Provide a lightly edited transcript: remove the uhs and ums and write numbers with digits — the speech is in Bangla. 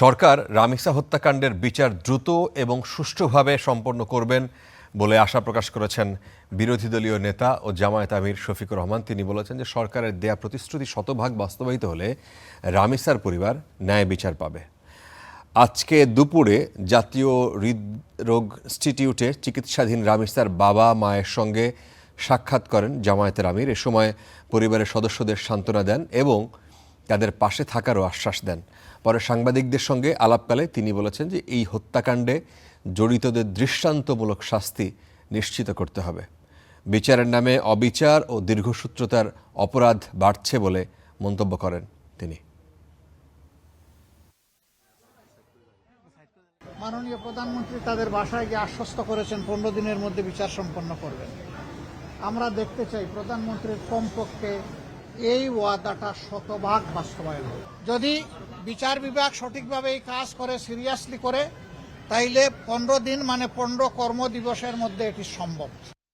সরকার রামিসা হত্যাকাণ্ডের বিচার দ্রুত এবং সুষ্ঠুভাবে সম্পন্ন করবেন বলে আশা প্রকাশ করেছেন বিরোধী দলীয় নেতা ও জামায়াত আমির শফিকুর রহমান। তিনি বলেছেন যে সরকারের দেয়া প্রতিশ্রুতি শতভাগ বাস্তবায়িত হলে রামিসার পরিবার ন্যায় বিচার পাবে। আজকে দুপুরে জাতীয় হৃদরোগ ইনস্টিটিউটে চিকিৎসাধীন রামিসার বাবা মায়ের সঙ্গে সাক্ষাৎ করেন জামায়াতের আমির। এ সময় পরিবারের সদস্যদের সান্ত্বনা দেন এবং তাদের পাশে থাকারও আশ্বাস দেন। পরে সাংবাদিকদের সঙ্গে আলাপকালে তিনি বলেছেন যে এই হত্যাকাণ্ডে জড়িতদের দৃষ্টান্তমূলক শাস্তি নিশ্চিত করতে হবে। বিচারের নামে অবিচার ও দীর্ঘসূত্রতার অপরাধ বাড়ছে বলে মন্তব্য করেন তিনি। মাননীয় প্রধানমন্ত্রী তাদের বাসায় গিয়ে আশ্বস্ত করেছেন 15 দিনের মধ্যে বিচার সম্পন্ন করবেন। আমরা দেখতে চাই প্রধানমন্ত্রীর কমপক্ষে এই ওয়াদাটা শতভাগ বাস্তবায়ন হবে। যদি বিচার বিভাগ সঠিকভাবে এই কাজ করে, সিরিয়াসলি করে, তাইলে 15 দিন মানে 15 কর্মদিবসের মধ্যে এটি সম্ভব।